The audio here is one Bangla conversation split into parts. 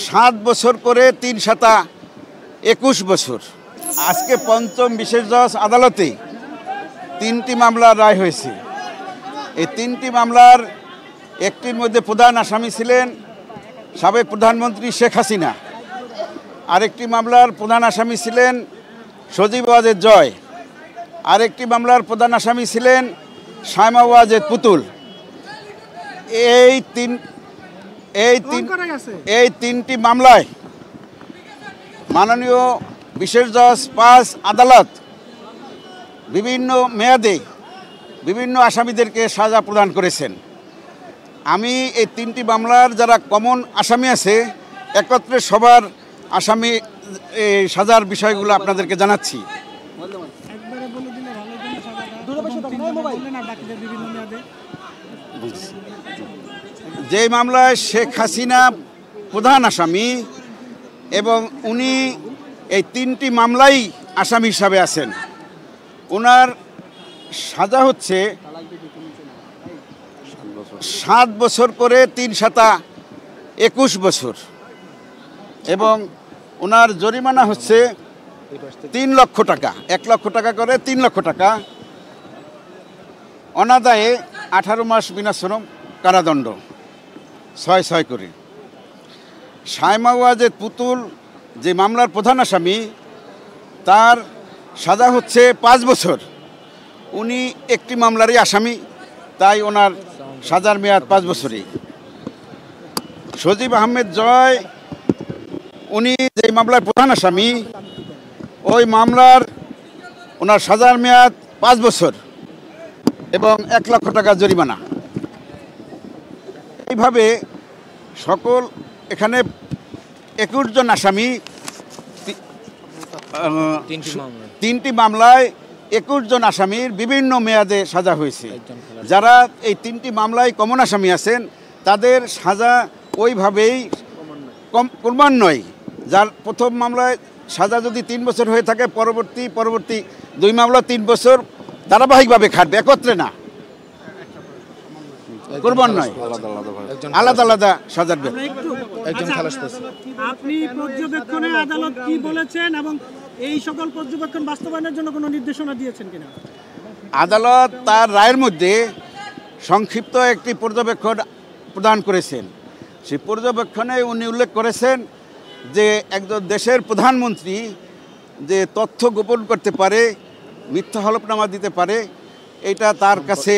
7 বছর করে 3 সাতা 21 বছর। আজকে পঞ্চম বিশেষ জজ আদালতে 3টি মামলার রায় হয়েছে। এই 3টি মামলার একটির মধ্যে প্রধান আসামি ছিলেন সাবেক প্রধানমন্ত্রী শেখ হাসিনা, আরেকটি মামলার প্রধান আসামি ছিলেন সজীব ওয়াজেদ জয়, আরেকটি মামলার প্রধান আসামি ছিলেন শায়মা ওয়াজেদ পুতুল। এই তিনটি মামলায় মাননীয় বিশেষ জজ 5 আদালত বিভিন্ন মেয়াদে বিভিন্ন আসামিদেরকে সাজা প্রদান করেছেন। আমি এই 3টি মামলার যারা কমন আসামি আছে একত্রে সবার আসামি সাজার বিষয়গুলো আপনাদেরকে জানাচ্ছি। যে মামলায় শেখ হাসিনা প্রধান আসামি এবং উনি এই 3টি মামলাই আসামি হিসাবে আছেন, ওনার সাজা হচ্ছে 7 বছর করে 3 সাতা 21 বছর এবং ওনার জরিমানা হচ্ছে 3 লক্ষ টাকা, 1 লক্ষ টাকা করে 3 লক্ষ টাকা, অনাদায়ে 18 মাস বিনাশ্রম কারাদণ্ড 6 করে। শায়মা ওয়াজেদ পুতুল যে মামলার প্রধান আসামি তার সাজা হচ্ছে 5 বছর। উনি একটি মামলারই আসামি, তাই ওনার সাজার মেয়াদ 5 বছরই। সজীব আহমেদ জয় উনি যে মামলার প্রধান আসামি ওই মামলার ওনার সাজার মেয়াদ 5 বছর এবং 1 লক্ষ টাকা জরিমানা। এইভাবে সকল এখানে 21 জন আসামি, 3টি মামলায় 21 জন আসামির বিভিন্ন মেয়াদে সাজা হয়েছে। যারা এই 3টি মামলায় কমন আসামি আছেন তাদের সাজা ওইভাবেই ক্রমান্বয়ে, যার প্রথম মামলায় সাজা যদি 3 বছর হয়ে থাকে পরবর্তী 2 মামলা 3 বছর ধারাবাহিকভাবে খাটবে, একত্রে না, ক্রমান্বয়ে আলাদা আলাদা সাজার। আপনি পর্যবেক্ষণে আদালত কি বলেছেন এবং এই সকল পর্যবেক্ষণ বাস্তবায়নের জন্য কোনো নির্দেশনা দিয়েছেন কিনা? আদালত তার রায়ের মধ্যে সংক্ষিপ্ত একটি পর্যবেক্ষণ প্রদান করেছেন। সেই পর্যবেক্ষণে উনি উল্লেখ করেছেন যে একজন দেশের প্রধানমন্ত্রী যে তথ্য গোপন করতে পারে, মিথ্যা হলফনামা দিতে পারে, এটা তার কাছে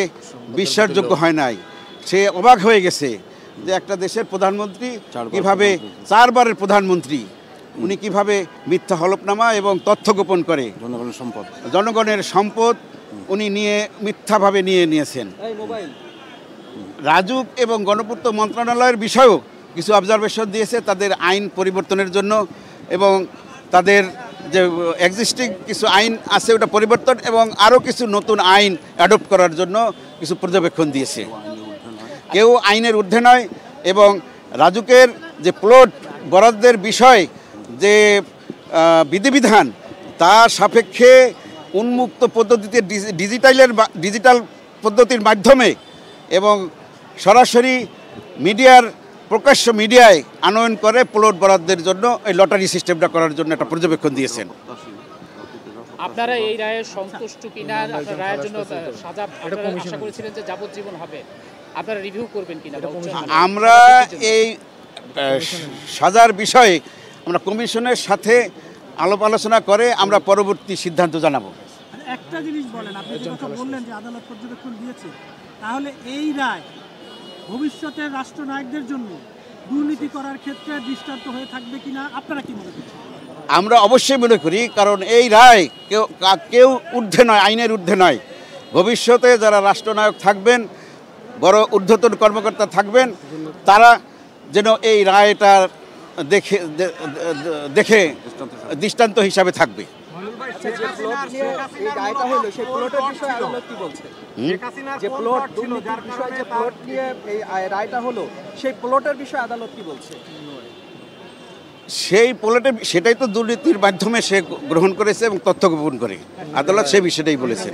বিশ্বাসযোগ্য হয় নাই। সে অবাক হয়ে গেছে যে একটা দেশের প্রধানমন্ত্রী কিভাবে 4 বারের প্রধানমন্ত্রী উনি কিভাবে মিথ্যা হলফনামা এবং তথ্য গোপন করে জনগণের সম্পদ উনি মিথ্যাভাবে নিয়েছেন। রাজুক এবং গণপূর্ত মন্ত্রণালয়ের বিষয়েও কিছু অবজারভেশন দিয়েছে তাদের আইন পরিবর্তনের জন্য এবং তাদের যে এক্সিস্টিং কিছু আইন আছে ওটা পরিবর্তন এবং আরও কিছু নতুন আইন অ্যাডপ্ট করার জন্য কিছু পর্যবেক্ষণ দিয়েছে। কেউ আইনের ঊর্ধ্বে নয় এবং রাজুকের যে প্লট বরাদ্দের বিষয় যে বিধিবিধান তার সাপেক্ষে উন্মুক্ত পদ্ধতিতে ডিজিটাল পদ্ধতির মাধ্যমে এবং সরাসরি প্রকাশ্য মিডিয়ায় আনয়ন করে প্লট বরাদ্দের জন্য এই লটারি সিস্টেমটা করার জন্য একটা পর্যবেক্ষণ দিয়েছেন। আপনারা এই রায়ে সন্তুষ্ট কিনা? আপনার রায়ের জন্য সাজা আশা করেছিলেন যে যাবজ্জীবন হবে, আপনারা রিভিউ করবেন কিনা? আমরা এই সাজার বিষয়ে আমরা কমিশনের সাথে আলোচনা করে আমরা পরবর্তী সিদ্ধান্ত জানাবো। একটা জিনিস বলেন, আপনি যে কথা বললেন যে আদালত পর্যবেক্ষণ দিয়েছে, তাহলে এই রায় ভবিষ্যতের রাষ্ট্রনায়কদের জন্য দুর্নীতি করার ক্ষেত্রে দৃষ্টান্ত হয়ে থাকবে কিনা আপনারা কি মনে করছেন? আমরা অবশ্যই মনে করি, কারণ এই রায় কেউ ঊর্ধ্বে নয়, আইনের ঊর্ধ্বে নয়। ভবিষ্যতে যারা রাষ্ট্রনায়ক থাকবেন, বড় ঊর্ধ্বতন কর্মকর্তা থাকবেন, তারা যেন এই রায়টা দেখে দৃষ্টান্ত হিসাবে থাকবে। সেই প্লটের সেটাই তো দুর্নীতির মাধ্যমে সে গ্রহণ করেছে এবং তথ্য গোপন করে আদালত সেই বিষয়টাই বলেছে।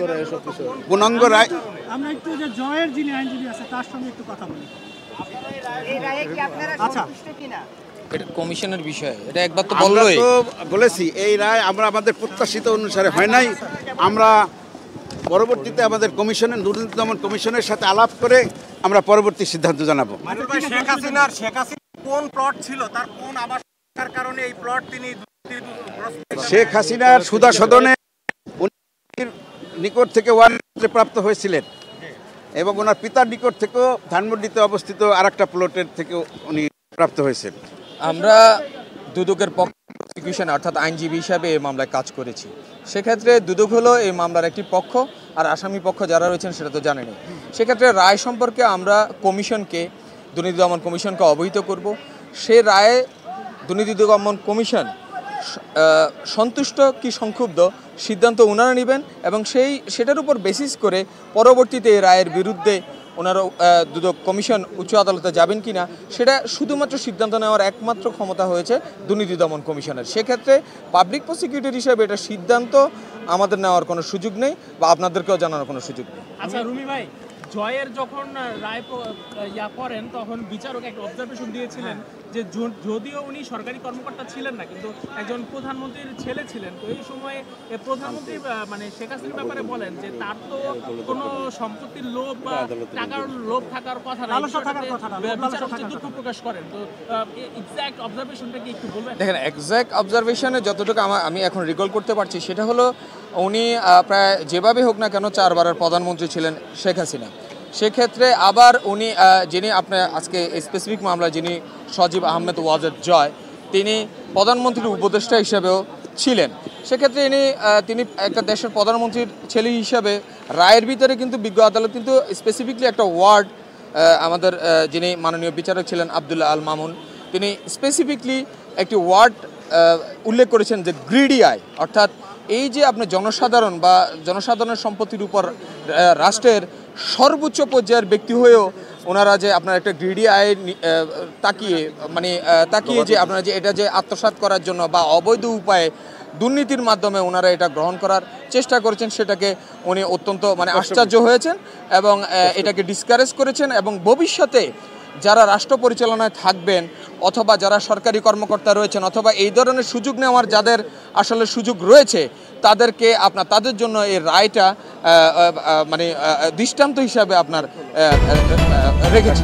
পূর্ণাঙ্গ রায় আমরা একটু যে জয়ের যিনি আইনজীবী আছে তার সঙ্গে একটু কথা বলি। এই রায়ে কি আপনারা সন্তুষ্ট কিনা? এটা কমিশনের বিষয়, এটা একবার তো আমরা বললোই। তো বলেছি এই রায় আমরা আমাদের প্রত্যাশিত অনুসারে হয় নাই। আমরা পরবর্তীতে আমাদের কমিশনের দুর্নীতি দমন কমিশনের সাথে আলাপ করে আমরা পরবর্তী সিদ্ধান্ত জানাবো। শেখ হাসিনার কোন প্লট ছিল, তার কোন আবাস থাকার কারণে এই প্লট তিনি শেখ হাসিনার সুদা সদনে নিকট থেকে ওয়ারেন্টে প্রাপ্ত হয়েছিলেন এবং ওনার পিতার নিকট থেকেও ধানমন্ডিতে অবস্থিত আরেকটা প্লটের থেকেও উনি প্রাপ্ত হয়েছেন। আমরা দুদকের প্রসিকিউশন অর্থাৎ আইনজীবী হিসাবে এই মামলায় কাজ করেছি। সেক্ষেত্রে দুদক হলো এই মামলার একটি পক্ষ, আর আসামি পক্ষ যারা রয়েছেন সেটা তো জানেনি। সেক্ষেত্রে রায় সম্পর্কে আমরা কমিশনকে, দুর্নীতি দমন কমিশনকে অবহিত করব। সে রায়ে দুর্নীতি দমন কমিশন সন্তুষ্ট কি সংক্ষুব্ধ সিদ্ধান্ত ওনারা নেবেন এবং সেটার উপর বেসিস করে পরবর্তীতে এই রায়ের বিরুদ্ধে ওনারা দুদক কমিশন উচ্চ আদালতে যাবেন কি না সেটা শুধুমাত্র সিদ্ধান্ত নেওয়ার একমাত্র ক্ষমতা হয়েছে দুর্নীতি দমন কমিশনের। সেক্ষেত্রে পাবলিক প্রসিকিউটর হিসেবে এটা সিদ্ধান্ত আমাদের নেওয়ার কোনো সুযোগ নেই বা আপনাদেরকেও জানানোর কোনো সুযোগ নেই। আচ্ছা রুমি ভাই, জয়ের যখন রায় করেন তখন বিচারক একটা অবজারভেশন দিয়েছিলেন যে যদিও উনি সরকারি কর্মকর্তা ছিলেন না কিন্তু একজন প্রধানমন্ত্রীর ছেলে ছিলেন, তো এই সময়ে প্রধানমন্ত্রী মানে শেখ হাসিনার ব্যাপারে বলেন যে তার তো কোনো সম্পত্তির লোভ বা টাকার লোভ থাকার কথা না, বিচারক দুঃখ প্রকাশ করেন। তো এক্সাক্ট অবজারভেশনটা কি একটু বলবেন? দেখেন, এক্সাক্ট অবজারভেশনে যতটুকু আমি এখন রিকল করতে পারছি সেটা হলো উনি প্রায় যেভাবে হোক না কেন 4 বারের প্রধানমন্ত্রী ছিলেন শেখ হাসিনা। সেক্ষেত্রে আবার উনি যিনি আপনার আজকে স্পেসিফিক মামলা যিনি সজীব আহমেদ ওয়াজেদ জয়, তিনি প্রধানমন্ত্রীর উপদেষ্টা হিসেবেও ছিলেন। সেক্ষেত্রে তিনি একটা দেশের প্রধানমন্ত্রীর ছেলে হিসাবে রায়ের ভিতরে কিন্তু বিজ্ঞ আদালত কিন্তু স্পেসিফিকলি একটা ওয়ার্ড আমাদের যিনি মাননীয় বিচারক ছিলেন আব্দুল্লাহ আল মামুন, তিনি স্পেসিফিকলি একটি ওয়ার্ড উল্লেখ করেছেন যে গ্রিডি আই, অর্থাৎ এই যে আপনার জনসাধারণ বা জনসাধারণের সম্পত্তির উপর রাষ্ট্রের সর্বোচ্চ পর্যায়ের ব্যক্তি হয়েও ওনারা যে আপনার একটা গ্রিডি আয় তাকিয়ে যে আপনারা যে এটা যে আত্মসাৎ করার জন্য বা অবৈধ উপায়ে দুর্নীতির মাধ্যমে ওনারা এটা গ্রহণ করার চেষ্টা করেছেন, সেটাকে উনি অত্যন্ত আশ্চর্য হয়েছেন এবং এটাকে ডিসকারেজ করেছেন। এবং ভবিষ্যতে যারা রাষ্ট্র পরিচালনায় থাকবেন অথবা যারা সরকারি কর্মকর্তা রয়েছেন অথবা এই ধরনের সুযোগ নেওয়ার যাদের আসলে সুযোগ রয়েছে তাদেরকে তাদের জন্য এই রায়টা দৃষ্টান্ত হিসাবে রেখেছে।